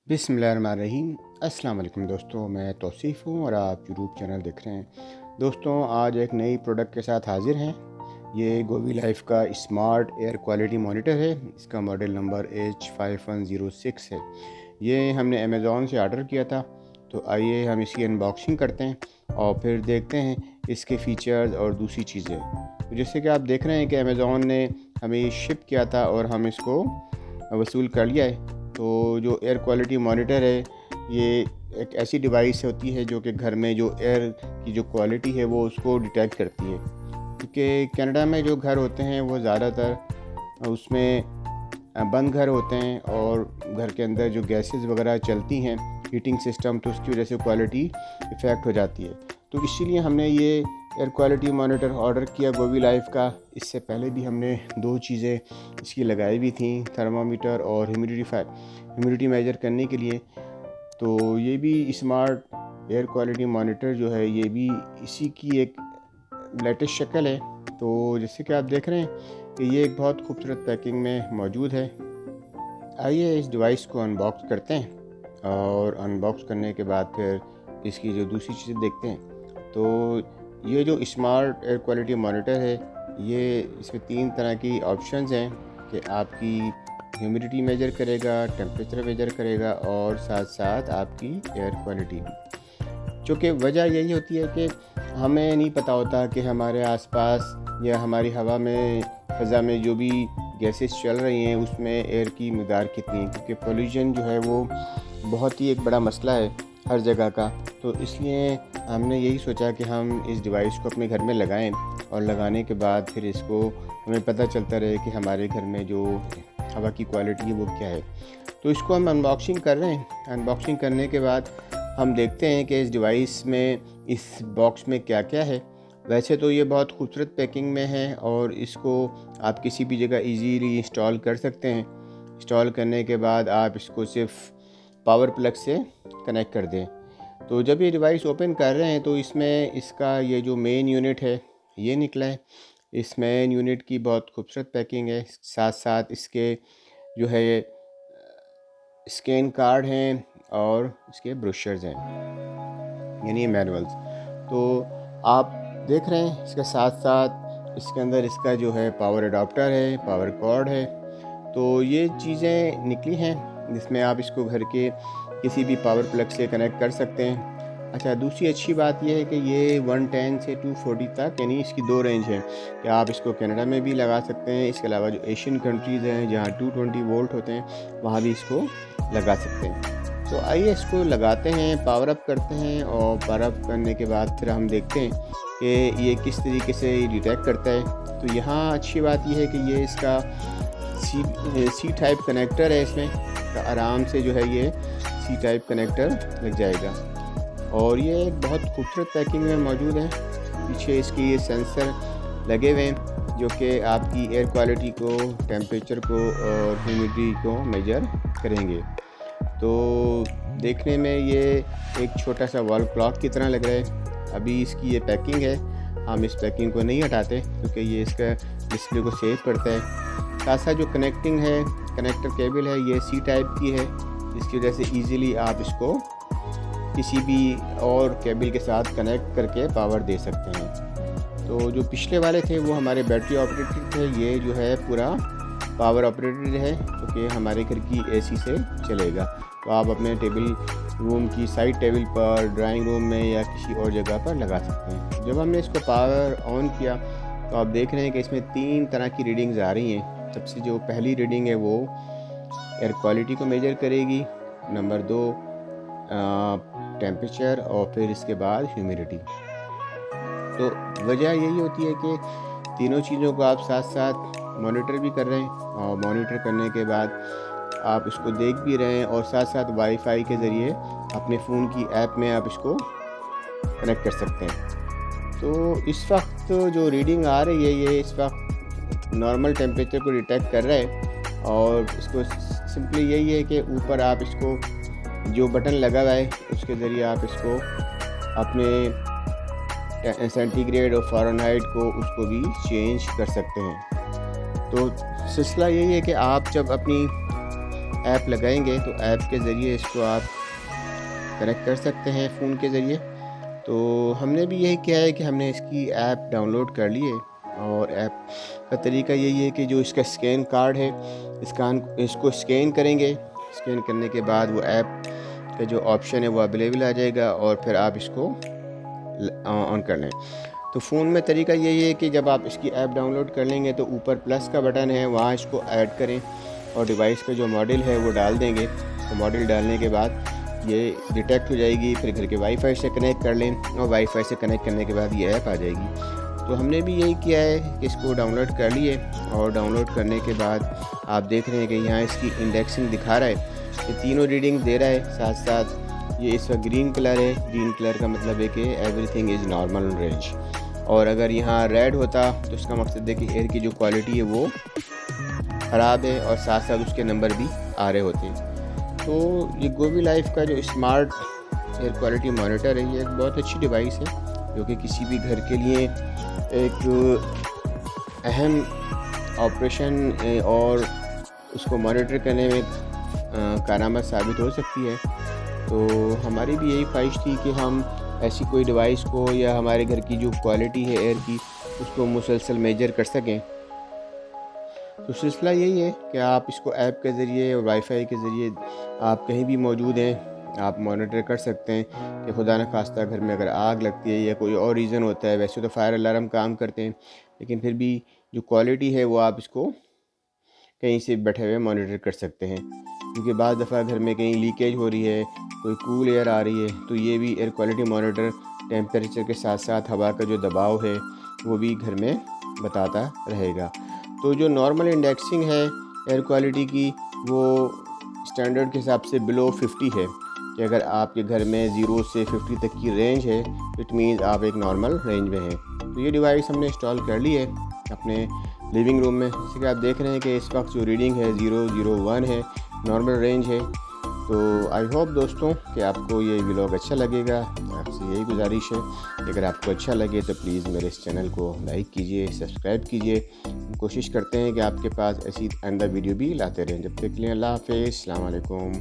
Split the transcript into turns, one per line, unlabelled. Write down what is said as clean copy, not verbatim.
बिस्मिल्लाहिर्रहमानिर्रहीम। अस्सलाम वालेकुम दोस्तों, मैं तौसीफ़ हूँ और आप यूट्यूब चैनल देख रहे हैं। दोस्तों, आज एक नई प्रोडक्ट के साथ हाज़िर हैं। ये गोवी लाइफ का स्मार्ट एयर क्वालिटी मॉनिटर है। इसका मॉडल नंबर H5106 है। ये हमने अमेज़ॉन से ऑर्डर किया था। तो आइए हम इसकी अनबॉक्सिंग करते हैं और फिर देखते हैं इसके फ़ीचर्स और दूसरी चीज़ें। तो जैसे कि आप देख रहे हैं कि अमेज़ॉन ने हमें शिप किया था और हम इसको वसूल कर लिया है। तो जो एयर क्वालिटी मॉनिटर है, ये एक ऐसी डिवाइस होती है जो कि घर में जो एयर की जो क्वालिटी है वो उसको डिटेक्ट करती है। क्योंकि कनाडा में जो घर होते हैं वो ज़्यादातर उसमें बंद घर होते हैं और घर के अंदर जो गैसेस वगैरह चलती हैं, हीटिंग सिस्टम, तो उसकी वजह से क्वालिटी इफ़ेक्ट हो जाती है। तो इसीलिए हमने ये एयर क्वालिटी मॉनिटर ऑर्डर किया गोवी लाइफ का। इससे पहले भी हमने दो चीज़ें इसकी लगाई भी थी, थर्मामीटर और ह्यूमिडिटी मेजर करने के लिए। तो ये भी स्मार्ट एयर क्वालिटी मॉनिटर जो है, ये भी इसी की एक लेटेस्ट शक्ल है। तो जैसे कि आप देख रहे हैं कि ये एक बहुत खूबसूरत पैकिंग में मौजूद है। आइए इस डिवाइस को अनबॉक्स करते हैं और अनबॉक्स करने के बाद फिर इसकी जो दूसरी चीज़ें देखते हैं। तो ये जो स्मार्ट एयर क्वालिटी मॉनिटर है, ये इसमें 3 तरह की ऑप्शंस हैं कि आपकी ह्यूमिडिटी मेजर करेगा, टेम्परेचर मेजर करेगा और साथ साथ आपकी एयर क्वालिटी भी। चूँकि वजह यही होती है कि हमें नहीं पता होता कि हमारे आसपास या हमारी हवा में, फ़ज़ा में जो भी गैसेस चल रही हैं उसमें एयर की मिक़दार कितनी है। क्योंकि पोल्यूशन जो है वो बहुत ही एक बड़ा मसला है हर जगह का। तो इसलिए हमने यही सोचा कि हम इस डिवाइस को अपने घर में लगाएं और लगाने के बाद फिर इसको हमें पता चलता रहे कि हमारे घर में जो हवा की क्वालिटी है वो क्या है। तो इसको हम अनबॉक्सिंग कर रहे हैं। अनबॉक्सिंग करने के बाद हम देखते हैं कि इस डिवाइस में, इस बॉक्स में क्या क्या है। वैसे तो ये बहुत खूबसूरत पैकिंग में है और इसको आप किसी भी जगह इजीली इंस्टॉल कर सकते हैं। इंस्टॉल करने के बाद आप इसको सिर्फ पावर प्लग से कनेक्ट कर दें। तो जब ये डिवाइस ओपन कर रहे हैं तो इसमें इसका ये जो मेन यूनिट है ये निकला है। इस मेन यूनिट की बहुत खूबसूरत पैकिंग है। साथ साथ इसके जो है स्कैन कार्ड हैं और इसके ब्रोशर्स हैं, यानी मैनुअल्स। तो आप देख रहे हैं इसके साथ साथ इसके अंदर इसका जो है पावर अडाप्टर है, पावर कॉर्ड है। तो ये चीज़ें निकली हैं जिसमें आप इसको घर के किसी भी पावर प्लग से कनेक्ट कर सकते हैं। अच्छा, दूसरी अच्छी बात यह है कि ये 110 से 240 तक, यानी इसकी 2 रेंज है कि आप इसको कनाडा में भी लगा सकते हैं। इसके अलावा जो एशियन कंट्रीज़ हैं जहाँ 220 वोल्ट होते हैं वहाँ भी इसको लगा सकते हैं। तो आइए इसको लगाते हैं, पावर अप करते हैं और पावर अप करने के बाद फिर हम देखते हैं कि ये किस तरीके से डिटेक्ट करता है। तो यहाँ अच्छी बात यह है कि ये इसका सी टाइप कनेक्टर है। इसमें तो आराम से जो है ये सी टाइप कनेक्टर लग जाएगा और ये एक बहुत खूबसूरत पैकिंग में मौजूद है। पीछे इसकी ये सेंसर लगे हुए हैं जो कि आपकी एयर क्वालिटी को, टेम्परेचर को और ह्यूमिडिटी को मेजर करेंगे। तो देखने में ये एक छोटा सा वॉल क्लॉक की तरह लग रहा है। अभी इसकी ये पैकिंग है, हम इस पैकिंग को नहीं हटाते क्योंकि ये इसका डिस्प्ले को सेव करता है। साथ साथ जो कनेक्टिंग है, कनेक्टर केबल है, ये सी टाइप की है, जिसकी वजह से ईज़िली आप इसको किसी भी और केबल के साथ कनेक्ट करके पावर दे सकते हैं। तो जो पिछले वाले थे वो हमारे बैटरी ऑपरेटेड थे, ये जो है पूरा पावर ऑपरेटेड है क्योंकि हमारे घर की एसी से चलेगा। तो आप अपने टेबल रूम की साइड टेबल पर, ड्राइंग रूम में या किसी और जगह पर लगा सकते हैं। जब हमने इसको पावर ऑन किया तो आप देख रहे हैं कि इसमें 3 तरह की रीडिंग्स आ रही हैं। सबसे जो पहली रीडिंग है वो एयर क्वालिटी को मेजर करेगी, नंबर 2 टेम्परेचर और फिर इसके बाद ह्यूमिडिटी। तो वजह यही होती है कि तीनों चीज़ों को आप साथ साथ मॉनिटर भी कर रहे हैं और मॉनिटर करने के बाद आप इसको देख भी रहे हैं और साथ साथ वाईफाई के ज़रिए अपने फ़ोन की ऐप में आप इसको कनेक्ट कर सकते हैं। तो इस वक्त जो रीडिंग आ रही है ये इस वक्त नॉर्मल टेम्परेचर को डिटेक्ट कर रहा है और इसको सिंपली यही है कि ऊपर आप इसको जो बटन लगा हुआ है उसके ज़रिए आप इसको अपने सेंटीग्रेड और फ़ारेनहाइट को उसको भी चेंज कर सकते हैं। तो सिलसिला यही है कि आप जब अपनी ایپ لگائیں گے تو ایپ کے ذریعے اس کو آپ کنیکٹ کر سکتے ہیں فون کے ذریعے۔ تو ہم نے بھی یہی کیا ہے کہ ہم نے اس کی ایپ ڈاؤن لوڈ کر لی ہے، اور ایپ کا طریقہ یہی ہے کہ جو اس کا اسکین کارڈ ہے اس کو اسکین کریں گے۔ اسکین کرنے کے بعد وہ ایپ کا جو آپشن ہے وہ اویلیبل آ جائے گا، اور پھر آپ اس کو آن کر لیں۔ تو فون میں طریقہ یہی ہے کہ جب آپ اس کی ایپ ڈاؤن لوڈ کر لیں گے تو اوپر پلس کا بٹن ہے، وہاں اس کو ایڈ کریں اور ڈیوائس کا جو ماڈل ہے وہ ڈال دیں گے۔ تو ماڈل ڈالنے کے بعد یہ ڈیٹیکٹ ہو جائے گی، پھر گھر کے وائی فائی سے کنیکٹ کر لیں، اور وائی فائی سے کنیکٹ کرنے کے بعد یہ ایپ آ جائے گی۔ تو ہم نے بھی یہی کیا ہے کہ اس کو ڈاؤن لوڈ کر لیے، اور ڈاؤن لوڈ کرنے کے بعد آپ دیکھ رہے ہیں کہ یہاں اس کی انڈیکسنگ دکھا رہا ہے، یہ تینوں ریڈنگ دے رہا ہے۔ ساتھ ساتھ یہ اس کا گرین کلر ہے، گرین کلر کا مطلب ہے کہ every thing is normal range, اور اگر یہاں ریڈ ہوتا تو اس کا مقصد ہے کہ ایئر کی جو کوالٹی ہے وہ خراب ہے، اور ساتھ ساتھ اس کے نمبر بھی آ رہے ہوتے ہیں۔ تو یہ گوبی لائف کا جو اسمارٹ ایئر کوالٹی مانیٹر ہے، یہ ایک بہت اچھی ڈیوائس ہے جو کہ کسی بھی گھر کے لیے ایک اہم آپریشن اور اس کو مانیٹر کرنے میں کارآمد ثابت ہو سکتی ہے۔ تو ہماری بھی یہی خواہش تھی کہ ہم ایسی کوئی ڈیوائس کو یا ہمارے گھر کی جو کوالٹی ہے ایئر کی اس کو مسلسل میجر کر سکیں۔ تو سلسلہ یہی ہے کہ آپ اس کو ایپ کے ذریعے اور وائی فائی کے ذریعے آپ کہیں بھی موجود ہیں آپ مانیٹر کر سکتے ہیں کہ خدا نخواستہ گھر میں اگر آگ لگتی ہے یا کوئی اور ریزن ہوتا ہے، ویسے تو فائر الارم کام کرتے ہیں، لیکن پھر بھی جو کوالٹی ہے وہ آپ اس کو کہیں سے بیٹھے ہوئے مانیٹر کر سکتے ہیں، کیونکہ بعض دفعہ گھر میں کہیں لیکیج ہو رہی ہے، کوئی کول ایئر آ رہی ہے، تو یہ بھی ایئر کوالٹی مانیٹر ٹیمپریچر کے ساتھ ساتھ ہوا کا جو دباؤ ہے وہ بھی گھر میں بتاتا رہے گا۔ تو جو نارمل انڈیکسنگ ہے ایئر کوالٹی کی، وہ اسٹینڈرڈ کے حساب سے بلو 50 ہے، کہ اگر آپ کے گھر میں 0 سے 50 تک کی رینج ہے اٹ مینز آپ ایک نارمل رینج میں ہیں۔ تو یہ ڈیوائس ہم نے انسٹال کر لی ہے اپنے لیونگ روم میں، جیسے کہ آپ دیکھ رہے ہیں کہ اس وقت جو ریڈنگ ہے 001 ہے، نارمل رینج ہے۔ تو آئی ہوپ دوستوں کہ آپ کو یہ ولاگ اچھا لگے گا۔ آپ سے یہی گزارش ہے کہ اگر آپ کو اچھا لگے تو پلیز میرے اس چینل کو لائک کیجئے، سبسکرائب کیجئے۔ کوشش کرتے ہیں کہ آپ کے پاس ایسی آئندہ ویڈیو بھی لاتے رہیں۔ جب تک کے لیے اللہ حافظ، السلام علیکم۔